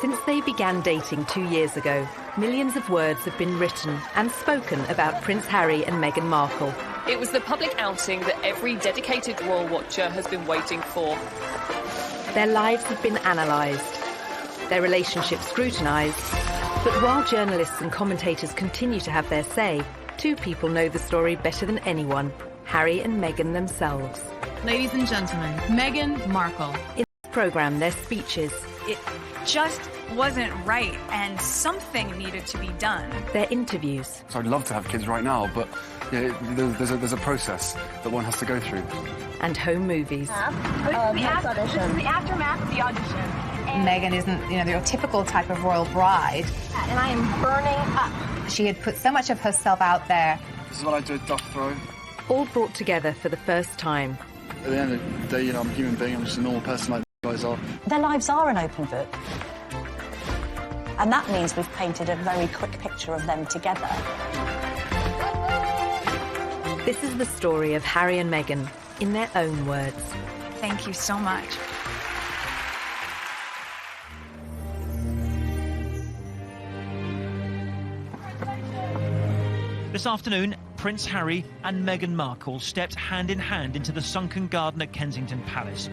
Since they began dating 2 years ago, millions of words have been written and spoken about Prince Harry and Meghan Markle. It was the public outing that every dedicated royal watcher has been waiting for. Their lives have been analysed, their relationship scrutinised. But while journalists and commentators continue to have their say, two people know the story better than anyone: Harry and Meghan themselves. Ladies and gentlemen, Meghan Markle. In this programme, their speeches. It just wasn't right, and something needed to be done. Their interviews. So I'd love to have kids right now, but yeah, there's a process that one has to go through. And home movies. This is the aftermath of the audition. Meghan isn't, your typical type of royal bride. And I am burning up. She had put so much of herself out there. This is what I do at duck throw. All brought together for the first time. At the end of the day, I'm a human being. I'm just a normal person like you guys are. Their lives are an open book. And that means we've painted a very quick picture of them together. This is the story of Harry and Meghan, in their own words. Thank you so much. This afternoon, Prince Harry and Meghan Markle stepped hand in hand into the sunken garden at Kensington Palace.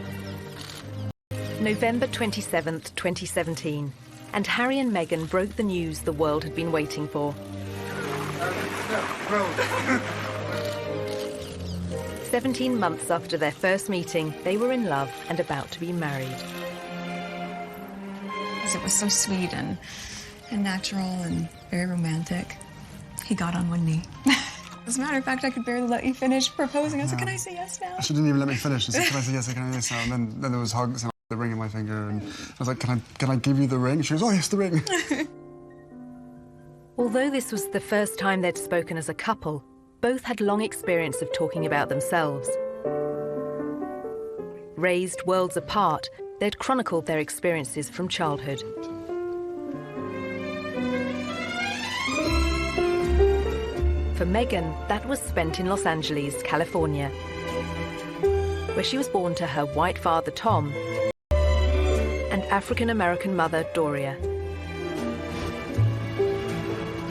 November 27th, 2017, and Harry and Meghan broke the news the world had been waiting for. 17 months after their first meeting, they were in love and about to be married. It was so sweet and natural and very romantic. He got on one knee. As a matter of fact, I could barely let you finish proposing. I was like, can I say yes now? She didn't even let me finish. I said, can I say yes, can I say yes now? And then there was hugs and the ring in my finger. And I was like, can I give you the ring? She goes, oh, yes, the ring. Although this was the first time they'd spoken as a couple, both had long experience of talking about themselves. Raised worlds apart, they'd chronicled their experiences from childhood. For Meghan, that was spent in Los Angeles, California, where she was born to her white father, Tom, and African-American mother, Doria.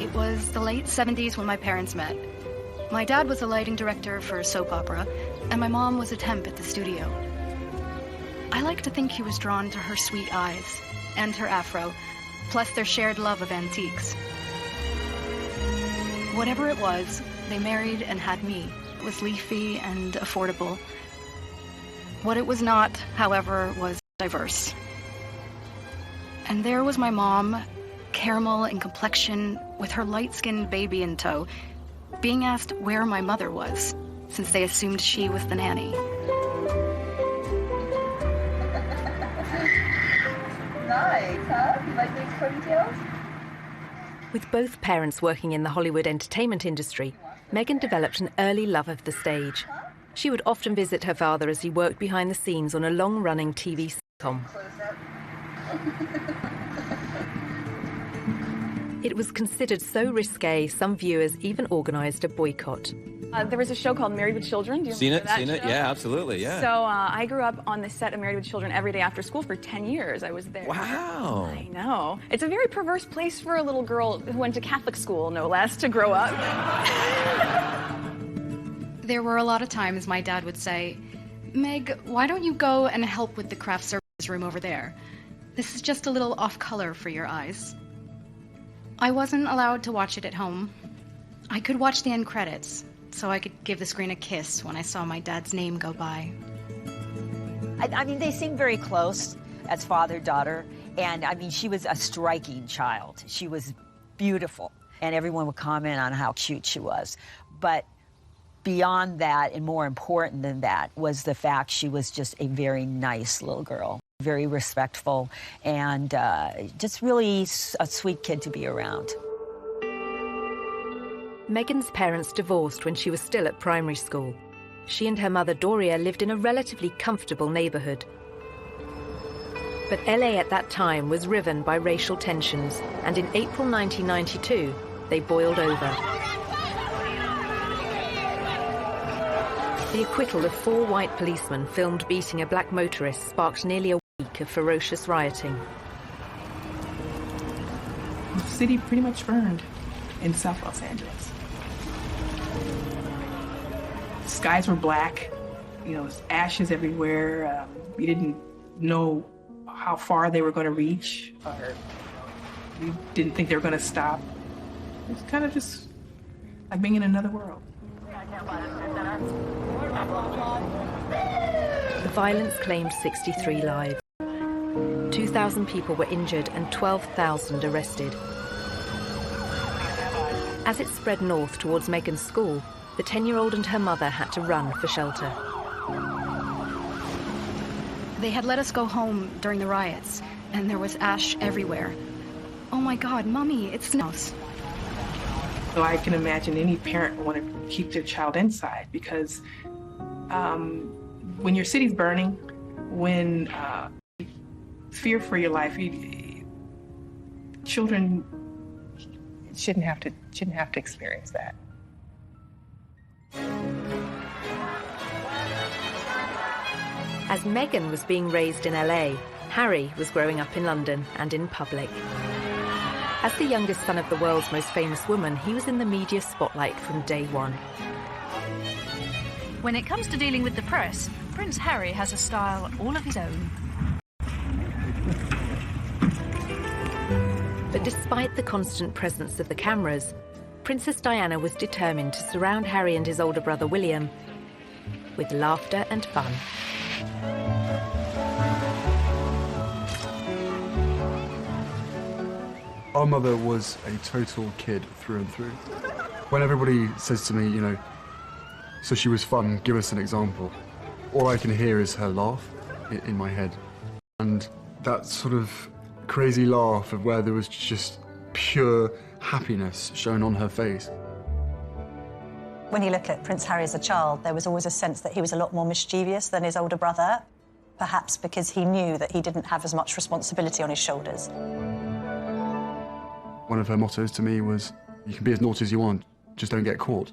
It was the late 70s when my parents met. My dad was a lighting director for a soap opera, and my mom was a temp at the studio. I like to think he was drawn to her sweet eyes and her afro, plus their shared love of antiques. Whatever it was, they married and had me. It was leafy and affordable. What it was not, however, was diverse. And there was my mom, caramel in complexion, with her light-skinned baby in tow, being asked where my mother was, since they assumed she was the nanny. Nice, huh? You like these ponytails? With both parents working in the Hollywood entertainment industry, Meghan developed an early love of the stage. She would often visit her father as he worked behind the scenes on a long-running TV sitcom. It was considered so risque, some viewers even organised a boycott. There was a show called Married with Children. Do you remember that Seen it, yeah, absolutely, yeah. So I grew up on the set of Married with Children every day after school for 10 years. I was there. Wow. I know. It's a very perverse place for a little girl who went to Catholic school, no less, to grow up. There were a lot of times my dad would say, Meg, why don't you go and help with the craft services room over there? This is just a little off-color for your eyes. I wasn't allowed to watch it at home. I could watch the end credits, so I could give the screen a kiss when I saw my dad's name go by. I mean, they seem very close as father-daughter, and I mean, she was a striking child. She was beautiful, and everyone would comment on how cute she was. But beyond that, and more important than that, was the fact she was just a very nice little girl. Very respectful, and just really a sweet kid to be around. Meghan's parents divorced when she was still at primary school. She and her mother Doria lived in a relatively comfortable neighbourhood. But LA at that time was riven by racial tensions, and in April 1992, they boiled over. The acquittal of 4 white policemen filmed beating a black motorist sparked nearly a week week of ferocious rioting. The city pretty much burned in South Los Angeles. The skies were black, ashes everywhere. We didn't know how far they were going to reach, or we didn't think they were going to stop. It was kind of just like being in another world. The violence claimed 63 lives. 2,000 people were injured and 12,000 arrested. As it spread north towards Meghan's school, the 10-year-old and her mother had to run for shelter. They had let us go home during the riots, and there was ash everywhere. Oh my God, Mommy, it's snows. So I can imagine any parent want to keep their child inside because when your city's burning, when fear for your life, children shouldn't have to experience that. As Meghan was being raised in LA, Harry was growing up in London and in public. As the youngest son of the world's most famous woman, he was in the media spotlight from day one. When it comes to dealing with the press, Prince Harry has a style all of his own. But despite the constant presence of the cameras, Princess Diana was determined to surround Harry and his older brother William with laughter and fun. Our mother was a total kid through and through. When everybody says to me, so she was fun, give us an example, all I can hear is her laugh in my head. And that sort of crazy laugh of where there was just pure happiness shown on her face. When you look at Prince Harry as a child, there was always a sense that he was a lot more mischievous than his older brother, perhaps because he knew that he didn't have as much responsibility on his shoulders. One of her mottos to me was, you can be as naughty as you want, just don't get caught.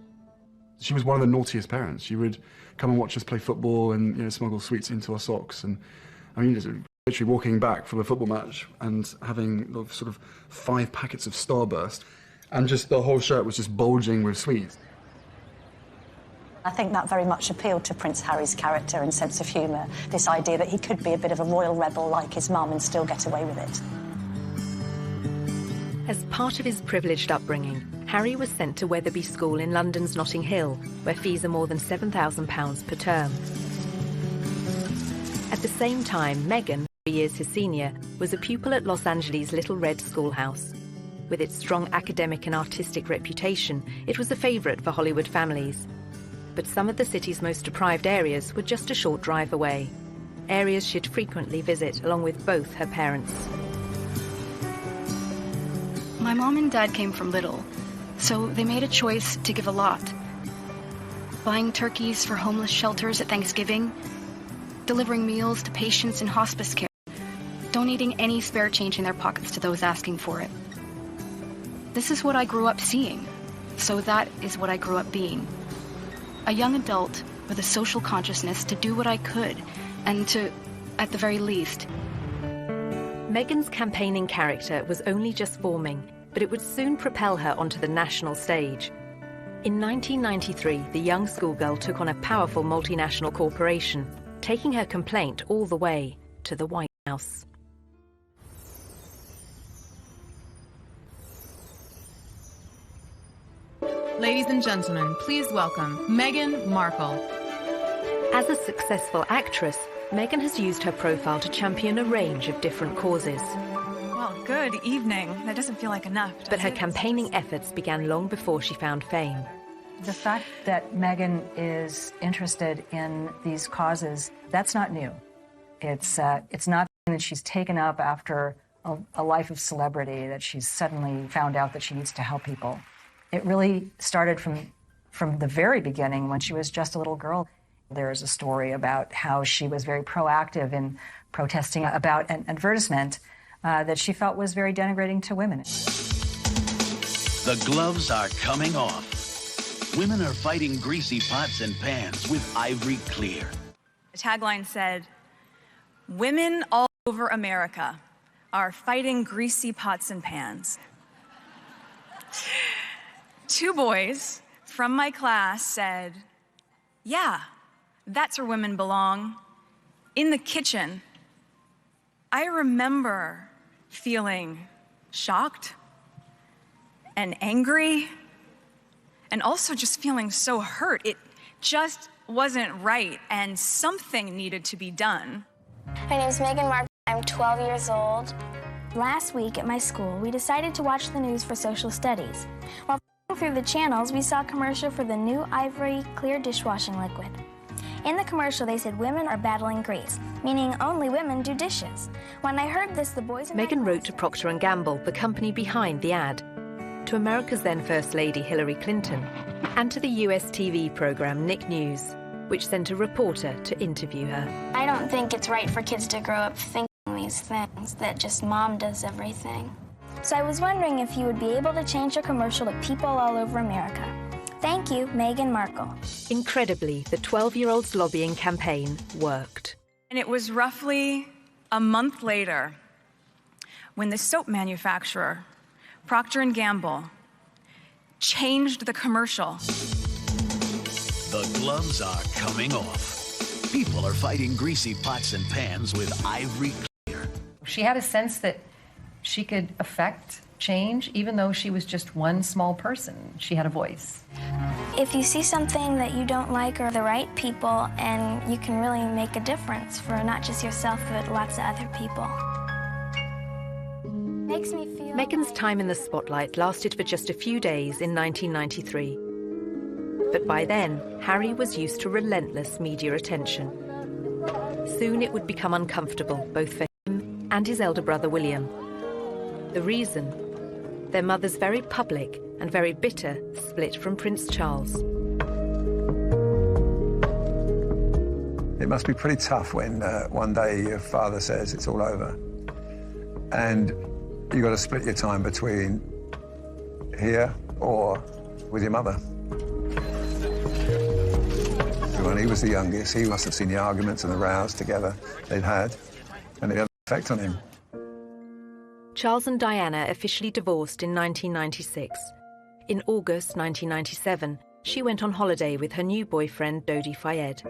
She was one of the naughtiest parents. She would come and watch us play football and smuggle sweets into our socks. And I mean, literally walking back from a football match and having sort of 5 packets of Starburst, and just the whole shirt was just bulging with sweets. I think that very much appealed to Prince Harry's character and sense of humour, this idea that he could be a bit of a royal rebel like his mum and still get away with it. As part of his privileged upbringing, Harry was sent to Wetherby School in London's Notting Hill, where fees are more than £7,000 per term. At the same time, Meghan, 3 years his senior, was a pupil at Los Angeles' Little Red Schoolhouse. With its strong academic and artistic reputation, it was a favourite for Hollywood families. But some of the city's most deprived areas were just a short drive away, areas she'd frequently visit along with both her parents. My mom and dad came from little, so they made a choice to give a lot. Buying turkeys for homeless shelters at Thanksgiving, delivering meals to patients in hospice care, donating any spare change in their pockets to those asking for it. This is what I grew up seeing, so that is what I grew up being. A young adult with a social consciousness to do what I could, and to, at the very least. Meghan's campaigning character was only just forming, but it would soon propel her onto the national stage. In 1993, the young schoolgirl took on a powerful multinational corporation, taking her complaint all the way to the White House. Ladies and gentlemen, please welcome Meghan Markle. As a successful actress, Meghan has used her profile to champion a range of different causes. Well, good evening. That doesn't feel like enough. But her campaigning efforts began long before she found fame. The fact that Meghan is interested in these causes, that's not new. It's not that she's taken up after a life of celebrity, that she's suddenly found out that she needs to help people. It really started from the very beginning when she was just a little girl. There's a story about how she was very proactive in protesting about an advertisement that she felt was very denigrating to women. The gloves are coming off. Women are fighting greasy pots and pans with Ivory Clear. The tagline said, "Women all over America are fighting greasy pots and pans. 2 boys from my class said, "Yeah, that's where women belong, in the kitchen." I remember feeling shocked and angry and also just feeling so hurt. It just wasn't right, and something needed to be done. My name is Meghan Markle. I'm 12 years old. Last week at my school, we decided to watch the news for social studies. While through the channels, we saw a commercial for the new Ivory Clear dishwashing liquid. In the commercial, they said women are battling grease, meaning only women do dishes. When I heard this, the boys... Meghan wrote to Procter & Gamble, the company behind the ad, to America's then First Lady Hillary Clinton, and to the US TV program Nick News, which sent a reporter to interview her. I don't think it's right for kids to grow up thinking these things, that just mom does everything. So I was wondering if you would be able to change your commercial to people all over America. Thank you, Meghan Markle. Incredibly, the 12-year-old's lobbying campaign worked. And it was roughly a month later when the soap manufacturer, Procter & Gamble, changed the commercial. The gloves are coming off. People are fighting greasy pots and pans with Ivory Clear. She had a sense that she could affect change, even though she was just one small person. She had a voice. If you see something that you don't like or the right people, and you can really make a difference for not just yourself, but lots of other people. Makes me feel... Meghan's time in the spotlight lasted for just a few days in 1993. But by then, Harry was used to relentless media attention. Soon it would become uncomfortable, both for him and his elder brother William. The reason? Their mother's very public and very bitter split from Prince Charles. It must be pretty tough when one day your father says it's all over. And you've got to split your time between here or with your mother. When he was the youngest, he must have seen the arguments and the rows together they'd had, and it had an effect on him. Charles and Diana officially divorced in 1996. In August 1997, she went on holiday with her new boyfriend, Dodi Fayed.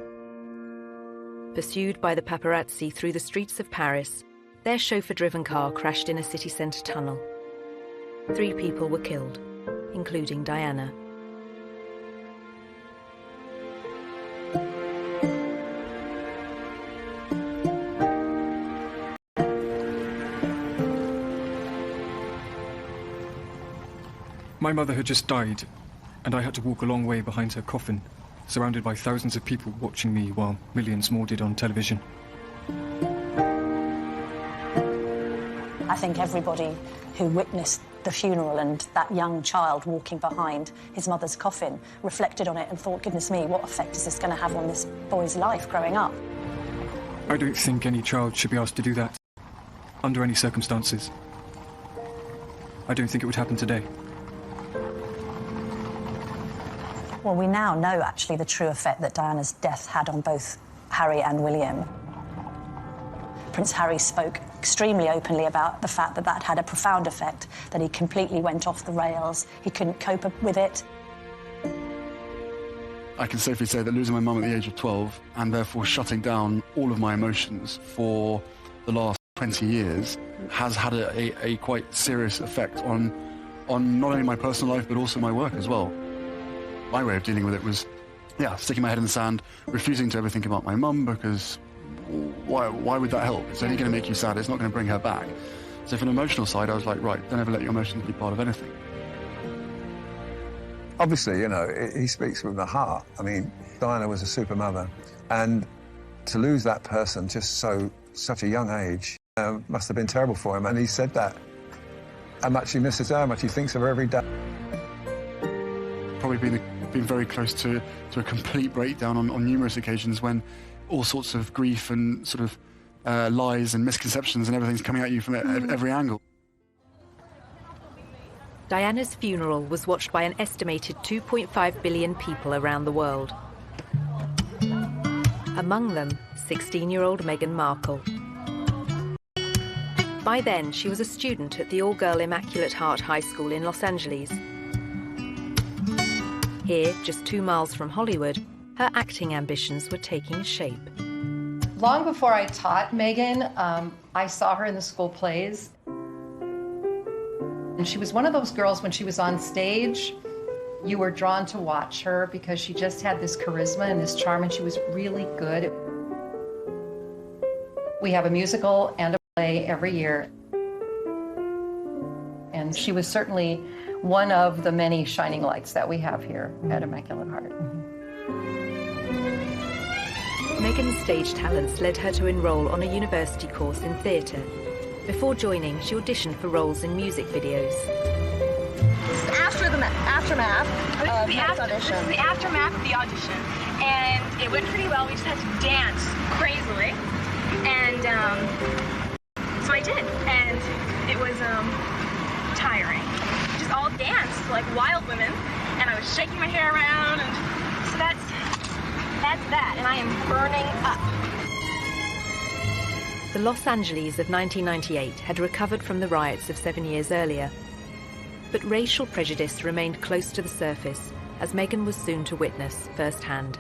Pursued by the paparazzi through the streets of Paris, their chauffeur-driven car crashed in a city centre tunnel. 3 people were killed, including Diana. My mother had just died, and I had to walk a long way behind her coffin, surrounded by thousands of people watching me while millions more did on television. I think everybody who witnessed the funeral and that young child walking behind his mother's coffin reflected on it and thought, goodness me, what effect is this going to have on this boy's life growing up? I don't think any child should be asked to do that, under any circumstances. I don't think it would happen today. Well, we now know, actually, the true effect that Diana's death had on both Harry and William. Prince Harry spoke extremely openly about the fact that that had a profound effect, that he completely went off the rails, he couldn't cope with it. I can safely say that losing my mum at the age of 12, and therefore shutting down all of my emotions for the last 20 years, has had a quite serious effect on not only my personal life, but also my work as well. My way of dealing with it was, sticking my head in the sand, refusing to ever think about my mum, because why would that help? It's only going to make you sad, it's not going to bring her back. So from an emotional side, I was like, right, don't ever let your emotions be part of anything. Obviously, you know, he speaks from the heart. I mean, Diana was a super mother, and to lose that person just such a young age must have been terrible for him, and he said that. How much he misses her, how much he thinks of her every day. Probably been very close to a complete breakdown on numerous occasions, when all sorts of grief and sort of lies and misconceptions and everything's coming at you from every angle. Diana's funeral was watched by an estimated 2.5 billion people around the world. Among them, 16-year-old Meghan Markle. By then, she was a student at the all-girl Immaculate Heart High School in Los Angeles. Here, just 2 miles from Hollywood, her acting ambitions were taking shape. Long before I taught Meghan, I saw her in the school plays. And she was one of those girls, when she was on stage, you were drawn to watch her because she just had this charisma and this charm, and she was really good. We have a musical and a play every year. And she was certainly one of the many shining lights that we have here at Immaculate Heart. Meghan's stage talents led her to enroll on a university course in theatre. Before joining, she auditioned for roles in music videos. This is after the aftermath of this this audition. This is the aftermath of the audition, and it went pretty well. We just had to dance crazily, and so I did, and it was tiring. Just all danced like wild women, and I was shaking my hair around, and so that's that, and I am burning up. The Los Angeles of 1998 had recovered from the riots of 7 years earlier. But racial prejudice remained close to the surface, as Meghan was soon to witness firsthand.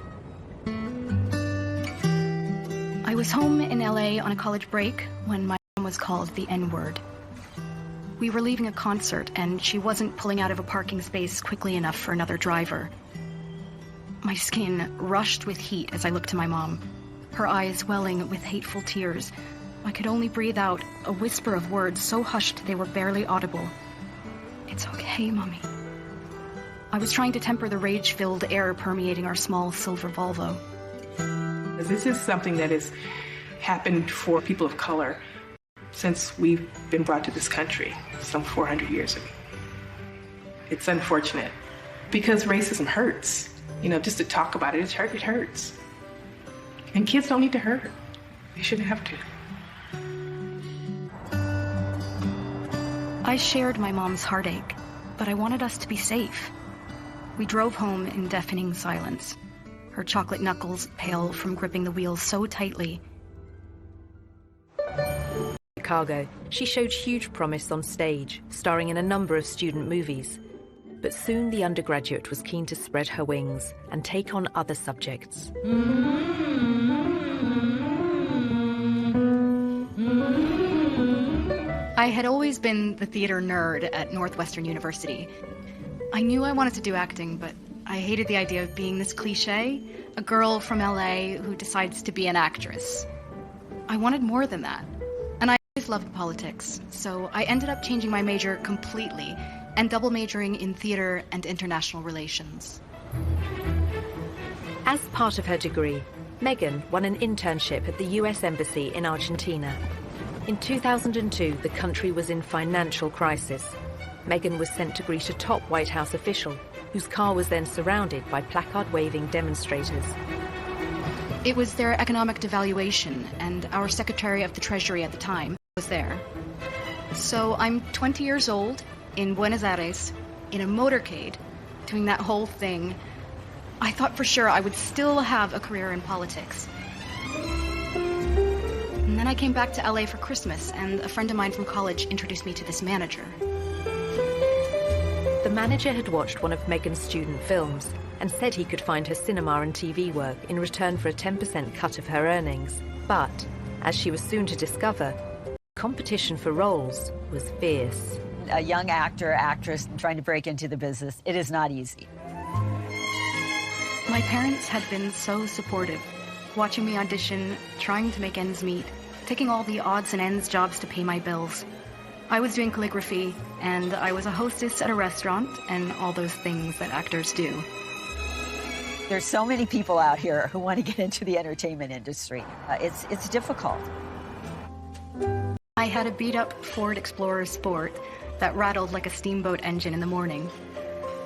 I was home in LA on a college break when my mom was called the N-word. We were leaving a concert, and she wasn't pulling out of a parking space quickly enough for another driver. My skin rushed with heat as I looked to my mom, her eyes welling with hateful tears. I could only breathe out a whisper of words so hushed they were barely audible. "It's okay, Mommy." I was trying to temper the rage-filled air permeating our small silver Volvo. This is something that has happened for people of color since we've been brought to this country some 400 years ago. It's unfortunate because racism hurts. You know, just to talk about it, it hurts. And kids don't need to hurt. They shouldn't have to. I shared my mom's heartache, but I wanted us to be safe. We drove home in deafening silence, her chocolate knuckles pale from gripping the wheels so tightly. Chicago, she showed huge promise on stage, starring in a number of student movies. But soon the undergraduate was keen to spread her wings and take on other subjects. I had always been the theater nerd at Northwestern University. I knew I wanted to do acting, but I hated the idea of being this cliché, a girl from LA who decides to be an actress. I wanted more than that, and I always loved politics, so I ended up changing my major completely and double majoring in theater and international relations. As part of her degree, Meghan won an internship at the US Embassy in Argentina. In 2002, the country was in financial crisis. Meghan was sent to greet a top White House official, whose car was then surrounded by placard-waving demonstrators. It was their economic devaluation, and our Secretary of the Treasury at the time was there. So I'm 20 years old, in Buenos Aires, in a motorcade, doing that whole thing. I thought for sure I would still have a career in politics. And then I came back to LA for Christmas, and a friend of mine from college introduced me to this manager. The manager had watched one of Meghan's student films and said he could find her cinema and TV work in return for a 10% cut of her earnings. But, as she was soon to discover, competition for roles was fierce. A young actor, actress trying to break into the business, it is not easy. My parents had been so supportive, watching me audition, trying to make ends meet, taking all the odds and ends jobs to pay my bills. I was doing calligraphy, and I was a hostess at a restaurant, and all those things that actors do. There's so many people out here who want to get into the entertainment industry. It's difficult. I had a beat-up Ford Explorer Sport that rattled like a steamboat engine in the morning.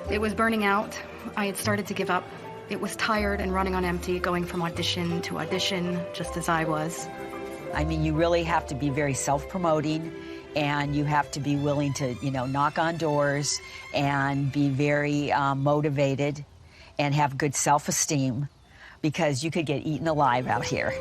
It was burning out. I had started to give up. It was tired and running on empty, going from audition to audition, just as I was. I mean, you really have to be very self-promoting, and you have to be willing to, you know, knock on doors and be very motivated and have good self-esteem, because you could get eaten alive out here.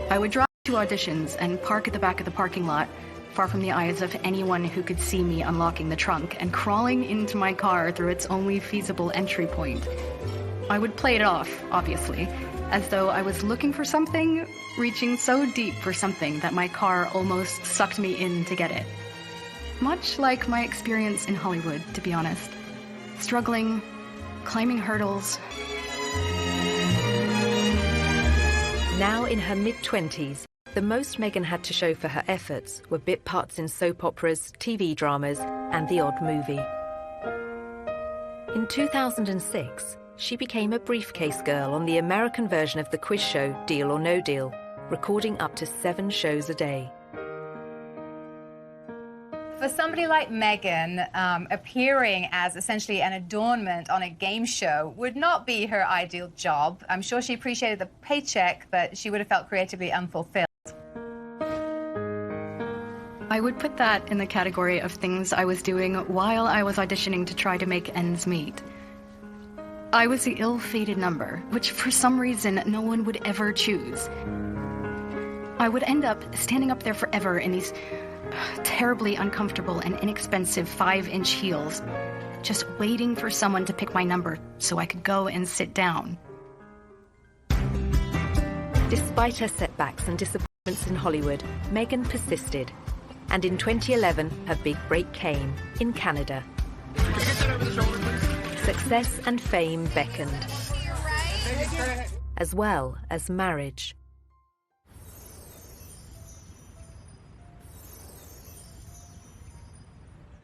I would drive to to auditions and park at the back of the parking lot, far from the eyes of anyone who could see me unlocking the trunk and crawling into my car through its only feasible entry point. I would play it off, obviously, as though I was looking for something, reaching so deep for something that my car almost sucked me in to get it. Much like my experience in Hollywood, to be honest. Struggling, climbing hurdles. Now in her mid-20s, the most Meghan had to show for her efforts were bit parts in soap operas, TV dramas, and the odd movie. In 2006, she became a briefcase girl on the American version of the quiz show Deal or No Deal, recording up to 7 shows a day. For somebody like Meghan, appearing as essentially an adornment on a game show would not be her ideal job. I'm sure she appreciated the paycheck, but she would have felt creatively unfulfilled. I would put that in the category of things I was doing while I was auditioning to try to make ends meet. I was the ill-fated number, which for some reason no one would ever choose. I would end up standing up there forever in these terribly uncomfortable and inexpensive 5-inch heels, just waiting for someone to pick my number so I could go and sit down. Despite her setbacks and disappointments in Hollywood, Meghan persisted. And in 2011, her big break came in Canada. Success and fame beckoned, as well as marriage.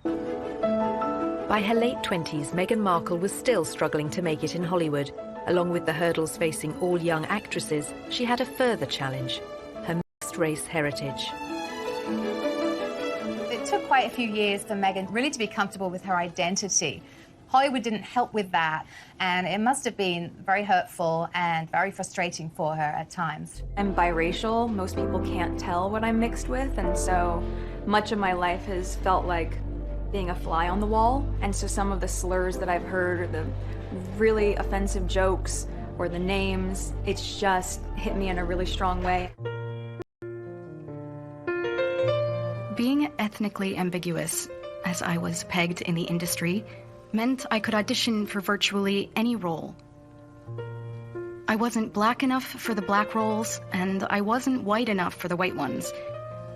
By her late 20s, Meghan Markle was still struggling to make it in Hollywood. Along with the hurdles facing all young actresses, she had a further challenge: her mixed-race heritage. It took quite a few years for Meghan really to be comfortable with her identity. Hollywood didn't help with that, and it must have been very hurtful and very frustrating for her at times. I'm biracial. Most people can't tell what I'm mixed with, and so much of my life has felt like being a fly on the wall. And so some of the slurs that I've heard, or the really offensive jokes, or the names, it's just hit me in a really strong way. Being ethnically ambiguous, as I was pegged in the industry, meant I could audition for virtually any role. I wasn't black enough for the black roles, and I wasn't white enough for the white ones,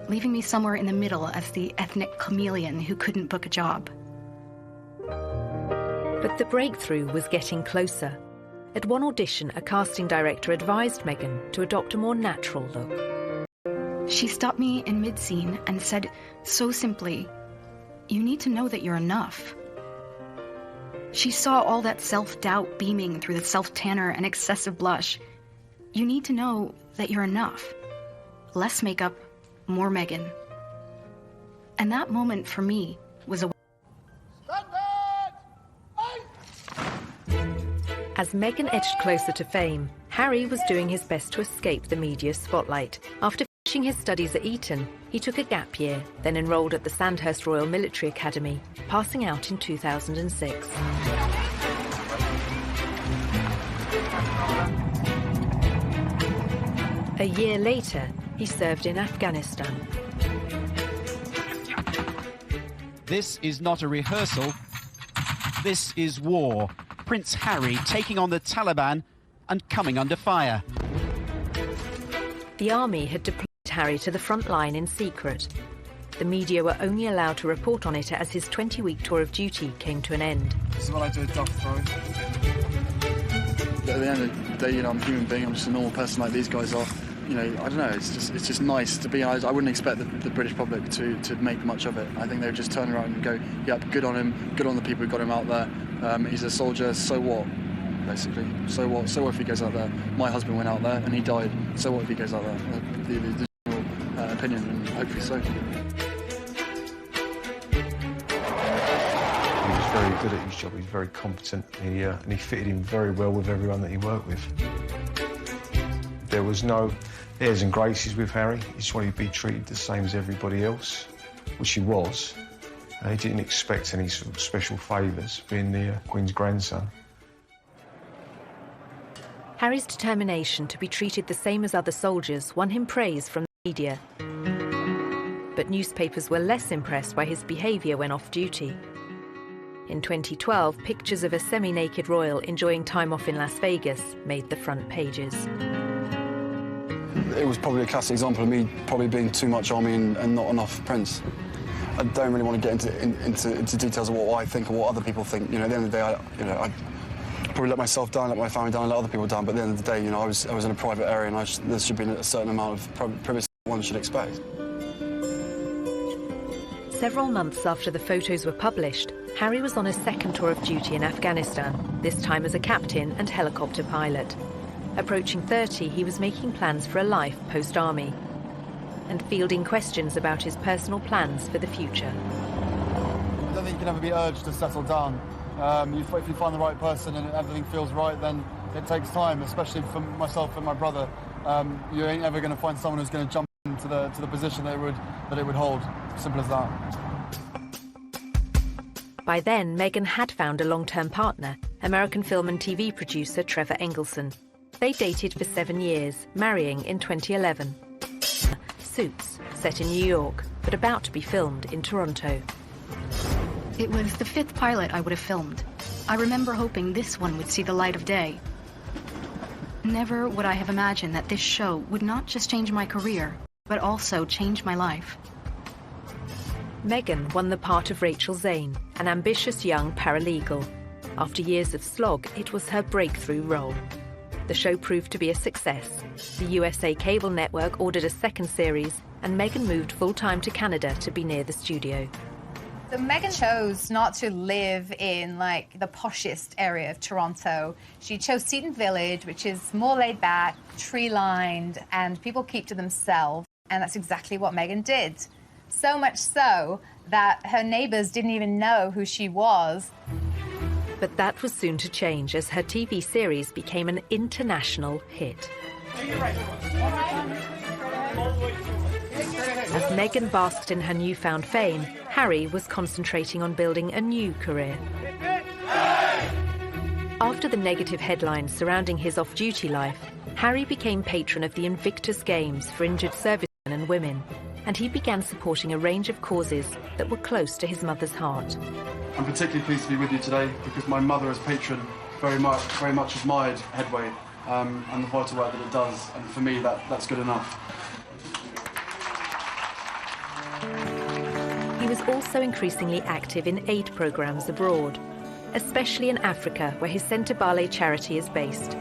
leaving me somewhere in the middle as the ethnic chameleon who couldn't book a job. But the breakthrough was getting closer. At one audition, a casting director advised Meghan to adopt a more natural look. She stopped me in mid-scene and said so simply, "You need to know that you're enough." She saw all that self-doubt beaming through the self-tanner and excessive blush. You need to know that you're enough. Less makeup, more Meghan. And that moment for me was a... As Meghan edged closer to fame, Harry was doing his best to escape the media spotlight. After finishing his studies at Eton, he took a gap year, then enrolled at the Sandhurst Royal Military Academy, passing out in 2006. A year later, he served in Afghanistan. This is not a rehearsal. This is war. Prince Harry taking on the Taliban and coming under fire. The army had deployed Harry to the front line in secret. The media were only allowed to report on it as his 20-week tour of duty came to an end. This is what I do at dog throwing. At the end of the day, I'm a human being. I'm just a normal person like these guys are. I don't know. It's just nice to be. I wouldn't expect the British public to make much of it. I think they would just turn around and go, "Yep, good on him. Good on the people who got him out there. He's a soldier. So what?" Basically, so what? So what if he goes out there? My husband went out there and he died. So what if he goes out there? The general opinion, and hopefully so. He was very good at his job. He was very competent. And he fitted in very well with everyone that he worked with. There was no airs and graces with Harry. He just wanted to be treated the same as everybody else, which he was. He didn't expect any sort of special favours, being the Queen's grandson. Harry's determination to be treated the same as other soldiers won him praise from media. But newspapers were less impressed by his behaviour when off-duty. In 2012, pictures of a semi-naked royal enjoying time off in Las Vegas made the front pages. It was probably a classic example of me probably being too much army and not enough Prince. I don't really want to get into details of what I think or what other people think. You know, at the end of the day, I probably let myself down, let my family down, let other people down. But at the end of the day, you know, I was in a private area, and there should be a certain amount of privacy one should expect. Several months after the photos were published, Harry was on his second tour of duty in Afghanistan, this time as a captain and helicopter pilot. Approaching 30, he was making plans for a life post-army and fielding questions about his personal plans for the future. I don't think you can ever be urged to settle down. If you find the right person and everything feels right, then it takes time, especially for myself and my brother. You ain't ever going to find someone who's going to jump into the position that it would hold. Simple as that. By then, Meghan had found a long-term partner, American film and TV producer Trevor Engelson. They dated for 7 years, marrying in 2011. Suits, set in New York, but about to be filmed in Toronto. It was the 5th pilot I would have filmed. I remember hoping this one would see the light of day. Never would I have imagined that this show would not just change my career, but also change my life. Meghan won the part of Rachel Zane, an ambitious young paralegal. After years of slog, it was her breakthrough role. The show proved to be a success. The USA cable network ordered a second series, and Meghan moved full-time to Canada to be near the studio. So Meghan chose not to live in, like, the poshest area of Toronto. She chose Seton Village, which is more laid back, tree-lined, and people keep to themselves. And that's exactly what Meghan did. So much so that her neighbours didn't even know who she was. But that was soon to change as her TV series became an international hit. As Meghan basked in her newfound fame, Harry was concentrating on building a new career. After the negative headlines surrounding his off-duty life, Harry became patron of the Invictus Games for injured servicemen and women, and he began supporting a range of causes that were close to his mother's heart. I'm particularly pleased to be with you today because my mother as patron very much admired Headway and the vital work that it does, and for me that's good enough. He was also increasingly active in aid programs abroad, especially in Africa, where his Sentebale charity is based.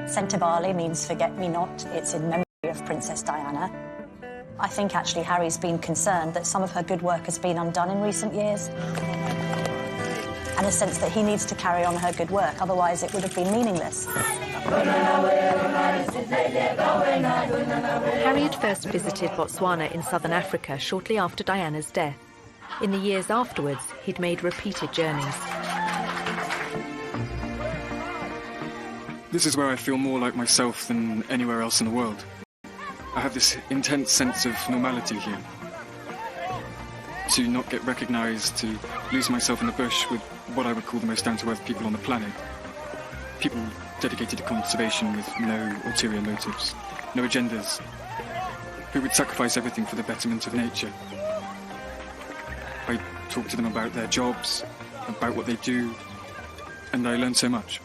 Sentebale means forget-me-not. It's in memory of Princess Diana. I think actually Harry's been concerned that some of her good work has been undone in recent years. And a sense that he needs to carry on her good work, otherwise it would have been meaningless. Harry had first visited Botswana in southern Africa shortly after Diana's death. In the years afterwards, he'd made repeated journeys. This is where I feel more like myself than anywhere else in the world. I have this intense sense of normality here. To not get recognised, to lose myself in the bush with what I would call the most down-to-earth people on the planet. People dedicated to conservation with no ulterior motives, no agendas, who would sacrifice everything for the betterment of nature. I talk to them about their jobs, about what they do, and I learn so much.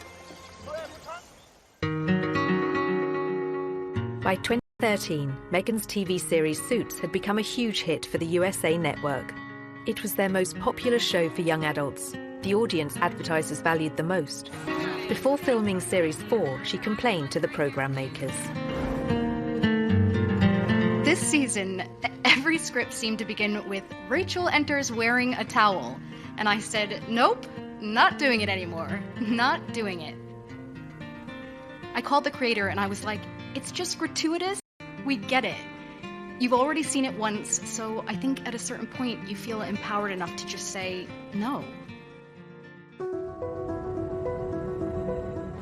By 2013, Meghan's TV series Suits had become a huge hit for the USA network. It was their most popular show for young adults, the audience advertisers valued the most. Before filming Series 4, she complained to the program makers. This season, every script seemed to begin with Rachel enters wearing a towel. And I said, nope, not doing it anymore. Not doing it. I called the creator and I was like, it's just gratuitous. We get it. You've already seen it once, so I think at a certain point you feel empowered enough to just say no.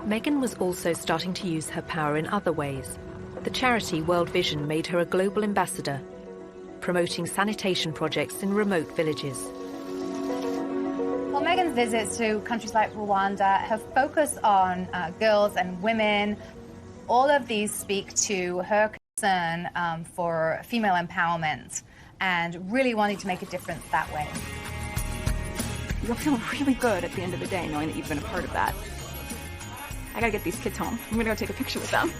Meghan was also starting to use her power in other ways. The charity World Vision made her a global ambassador, promoting sanitation projects in remote villages. Well, Meghan's visits to countries like Rwanda have focused on girls and women. All of these speak to her concern for female empowerment and really wanting to make a difference that way. You'll feel really good at the end of the day knowing that you've been a part of that. I gotta get these kids home. I'm gonna go take a picture with them.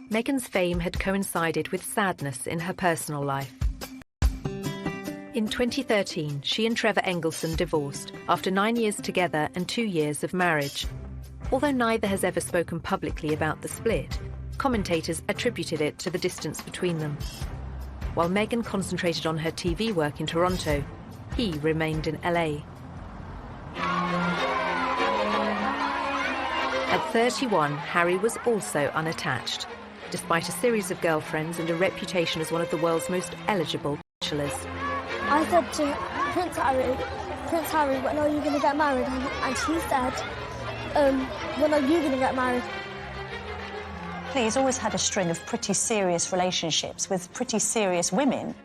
Meghan's fame had coincided with sadness in her personal life. In 2013, she and Trevor Engelson divorced after 9 years together and 2 years of marriage. Although neither has ever spoken publicly about the split, commentators attributed it to the distance between them. While Meghan concentrated on her TV work in Toronto, he remained in LA. At 31, Harry was also unattached, despite a series of girlfriends and a reputation as one of the world's most eligible bachelors. I said to Prince Harry, when are you going to get married? And he said, when are you going to get married? He's always had a string of pretty serious relationships with pretty serious women.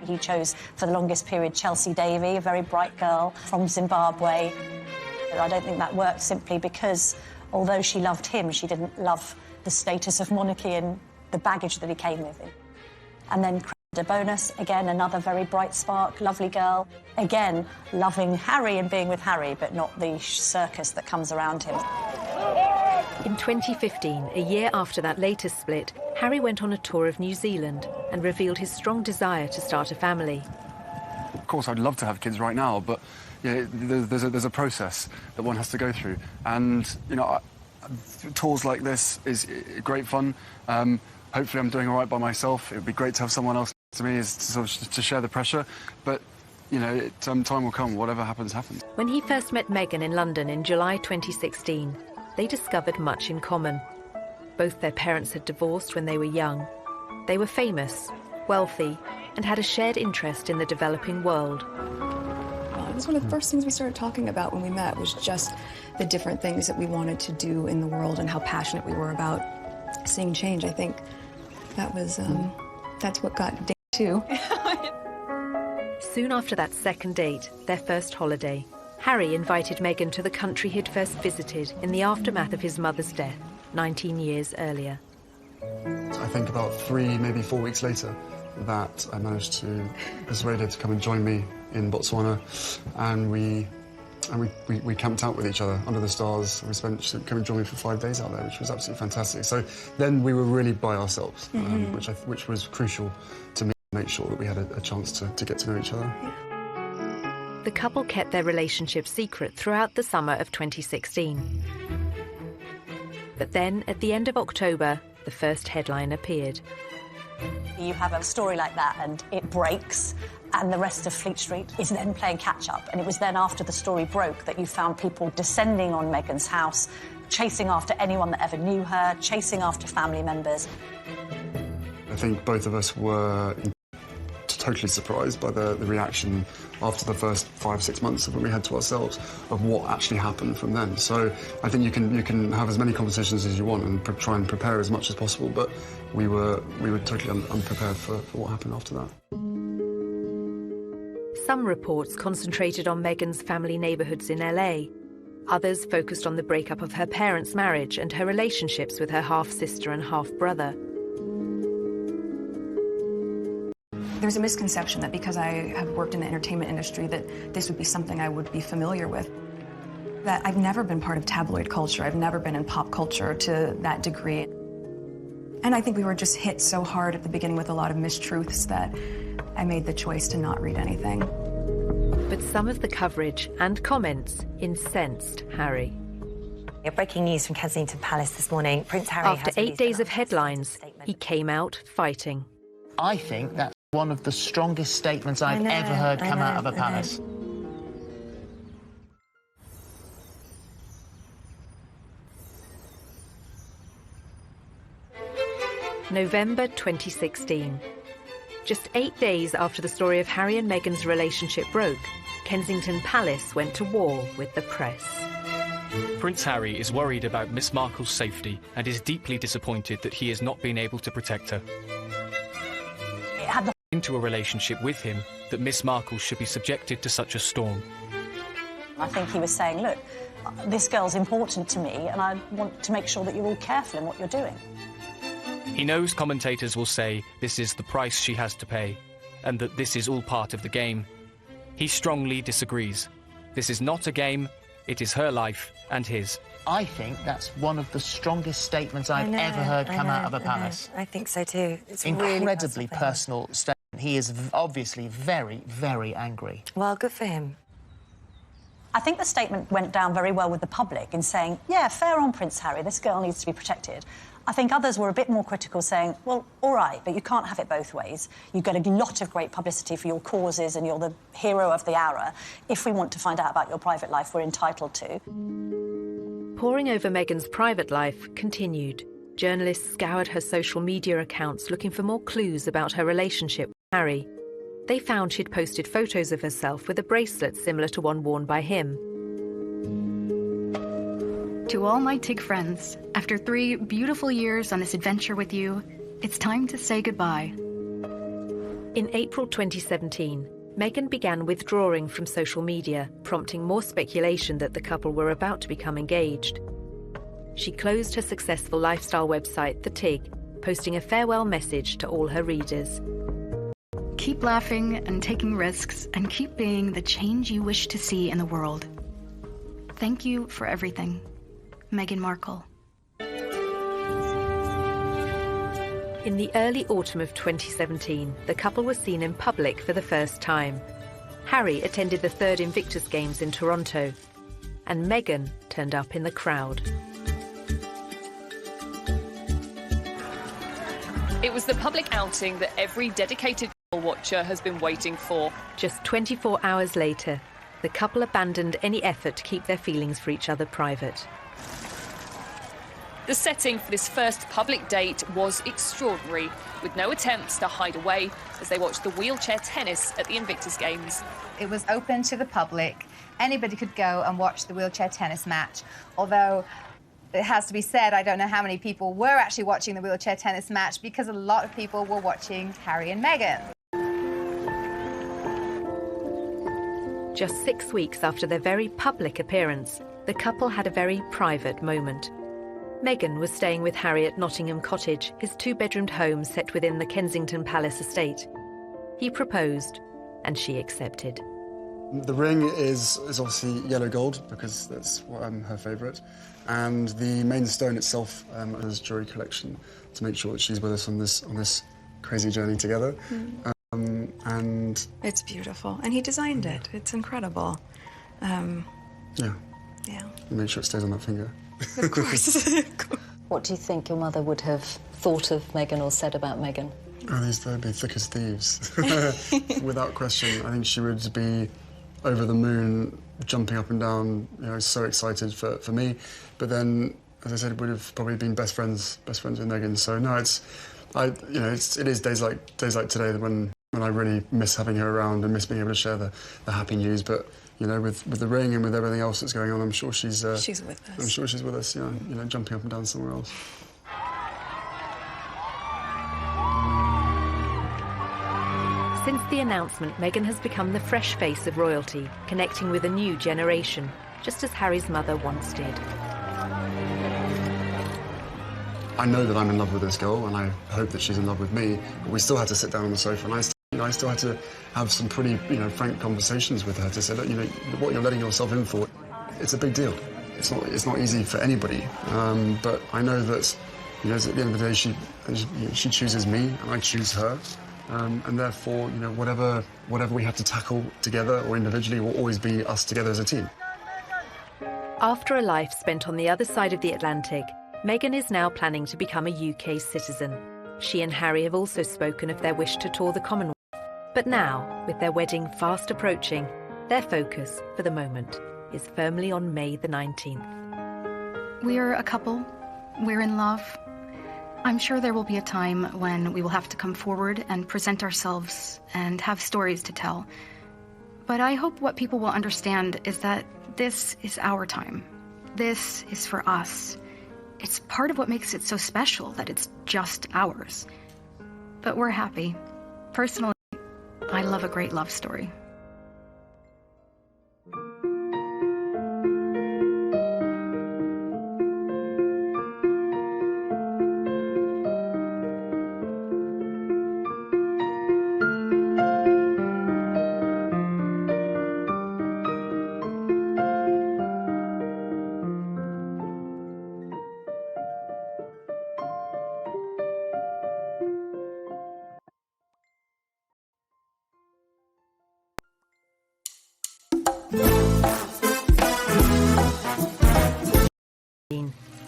He chose, for the longest period, Chelsea Davy, a very bright girl from Zimbabwe. I don't think that worked simply because, although she loved him, she didn't love the status of monarchy and the baggage that he came with him. And then de Bonus, again, another very bright spark, lovely girl. Again, loving Harry and being with Harry, but not the circus that comes around him. In 2015, a year after that latest split, Harry went on a tour of New Zealand and revealed his strong desire to start a family. Of course, I'd love to have kids right now, but there's a process that one has to go through. And, tours like this is great fun. Hopefully I'm doing all right by myself. It would be great to have someone else to me to share the pressure. But, time will come. Whatever happens, happens. When he first met Meghan in London in July 2016, they discovered much in common. Both their parents had divorced when they were young. They were famous, wealthy, and had a shared interest in the developing world. It was one of the first things we started talking about when we met, was just the different things that we wanted to do in the world and how passionate we were about seeing change. I think that was, that's what got day 2. Soon after that second date, their first holiday, Harry invited Meghan to the country he'd first visited in the aftermath of his mother's death 19 years earlier. I think about 3, maybe 4 weeks later, that I managed to persuade her to come and join me in Botswana, and we camped out with each other under the stars. She came and joined me for 5 days out there, which was absolutely fantastic. So then we were really by ourselves, which was crucial to me, to make sure that we had a chance to get to know each other. The couple kept their relationship secret throughout the summer of 2016. But then, at the end of October, the first headline appeared. You have a story like that and it breaks, and the rest of Fleet Street is then playing catch-up. And it was then after the story broke that you found people descending on Meghan's house, chasing after anyone that ever knew her, chasing after family members. I think both of us were totally surprised by the reaction after the first 5-6 months of what we had to ourselves of what actually happened from then. So I think you can have as many conversations as you want and try and prepare as much as possible, but we were totally unprepared for what happened after that. Some reports concentrated on Meghan's family neighbourhoods in LA. Others focused on the breakup of her parents' marriage and her relationships with her half-sister and half-brother. There's a misconception that because I have worked in the entertainment industry that this would be something I would be familiar with. That I've never been part of tabloid culture. I've never been in pop culture to that degree. And I think we were just hit so hard at the beginning with a lot of mistruths that I made the choice to not read anything. But some of the coverage and comments incensed Harry. Breaking news from Kensington Palace this morning. Prince Harry After 8 days of headlines, he came out fighting. I think that's one of the strongest statements I've ever heard come out of a palace. November 2016. Just 8 days after the story of Harry and Meghan's relationship broke, Kensington Palace went to war with the press. Prince Harry is worried about Miss Markle's safety and is deeply disappointed that he has not been able to protect her. It had the into a relationship with him that Miss Markle should be subjected to such a storm. I think he was saying, look, this girl's important to me and I want to make sure that you're all careful in what you're doing. He knows commentators will say this is the price she has to pay and that this is all part of the game. He strongly disagrees. This is not a game, it is her life and his. I think that's one of the strongest statements I've ever heard come out of a palace. I think so too. It's incredibly personal statement. He is obviously very, very angry. Well, good for him. I think the statement went down very well with the public in saying, yeah, fair on Prince Harry, this girl needs to be protected. I think others were a bit more critical, saying, well, all right, but you can't have it both ways. You get a lot of great publicity for your causes and you're the hero of the hour. If we want to find out about your private life, we're entitled to. Poring over Meghan's private life continued. Journalists scoured her social media accounts looking for more clues about her relationship with Harry. They found she'd posted photos of herself with a bracelet similar to one worn by him. To all my TIG friends, after 3 beautiful years on this adventure with you, it's time to say goodbye. In April 2017, Meghan began withdrawing from social media, prompting more speculation that the couple were about to become engaged. She closed her successful lifestyle website, The TIG, posting a farewell message to all her readers. Keep laughing and taking risks, and keep being the change you wish to see in the world. Thank you for everything, Meghan Markle. In the early autumn of 2017, the couple was seen in public for the first time. Harry attended the 3rd Invictus Games in Toronto, and Meghan turned up in the crowd. It was the public outing that every dedicated watcher has been waiting for. Just 24 hours later, the couple abandoned any effort to keep their feelings for each other private. The setting for this first public date was extraordinary, with no attempts to hide away as they watched the wheelchair tennis at the Invictus Games. It was open to the public. Anybody could go and watch the wheelchair tennis match, although it has to be said, I don't know how many people were actually watching the wheelchair tennis match because a lot of people were watching Harry and Meghan. Just 6 weeks after their very public appearance, the couple had a very private moment. Meghan was staying with Harry at Nottingham Cottage, his 2-bedroomed home set within the Kensington Palace estate. He proposed, and she accepted. The ring is obviously yellow gold, because that's her favourite. And the main stone itself is jewellery collection to make sure that she's with us on this crazy journey together. And it's beautiful, and he designed it. It's incredible. Yeah. Make sure it stays on that finger. Of course. What do you think your mother would have thought of Meghan or said about Meghan? Oh, they'd be thick as thieves. Without question. I think she would be over the moon, jumping up and down, so excited for me. But then, as I said, would have probably been best friends with Meghan. So no, it is days like today when I really miss having her around and miss being able to share the happy news. But with the ring and with everything else that's going on, I'm sure she's with us. I'm sure she's with us. Jumping up and down somewhere else. Since the announcement, Meghan has become the fresh face of royalty, connecting with a new generation, just as Harry's mother once did. I know that I'm in love with this girl, and I hope that she's in love with me, but we still had to sit down on the sofa, and I still had to have some pretty, frank conversations with her to say, look, what you're letting yourself in for, it's a big deal. It's not easy for anybody, but I know that, at the end of the day, she chooses me, and I choose her. And therefore, whatever we have to tackle together or individually will always be us together as a team. After a life spent on the other side of the Atlantic, Meghan is now planning to become a UK citizen. She and Harry have also spoken of their wish to tour the Commonwealth. But now, with their wedding fast approaching, their focus, for the moment, is firmly on May the 19th. We're a couple. We're in love. I'm sure there will be a time when we will have to come forward and present ourselves and have stories to tell. But I hope what people will understand is that this is our time. This is for us. It's part of what makes it so special that it's just ours. But we're happy. Personally, I love a great love story.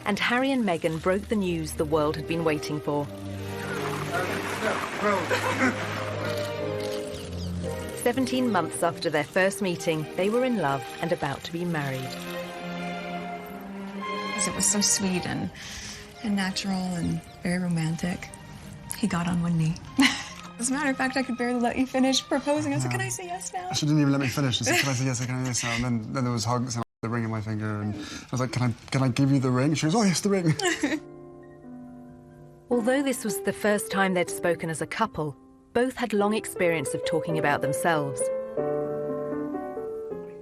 And Harry and Meghan broke the news the world had been waiting for. 17 months after their first meeting, they were in love and about to be married. It was so sweet and natural and very romantic. He got on one knee. As a matter of fact, I could barely let you finish proposing. I was like, can I say yes now? She didn't even let me finish. She said, can I say yes, can I say yes now? And then there was hugs and the ring in my finger, and I was like, can I give you the ring? She goes, oh yes, the ring. Although this was the first time they'd spoken as a couple, both had long experience of talking about themselves.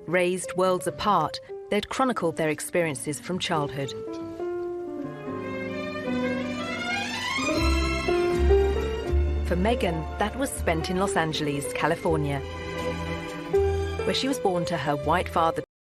Raised worlds apart, they'd chronicled their experiences from childhood. For Meghan, that was spent in Los Angeles, California, where she was born to her white father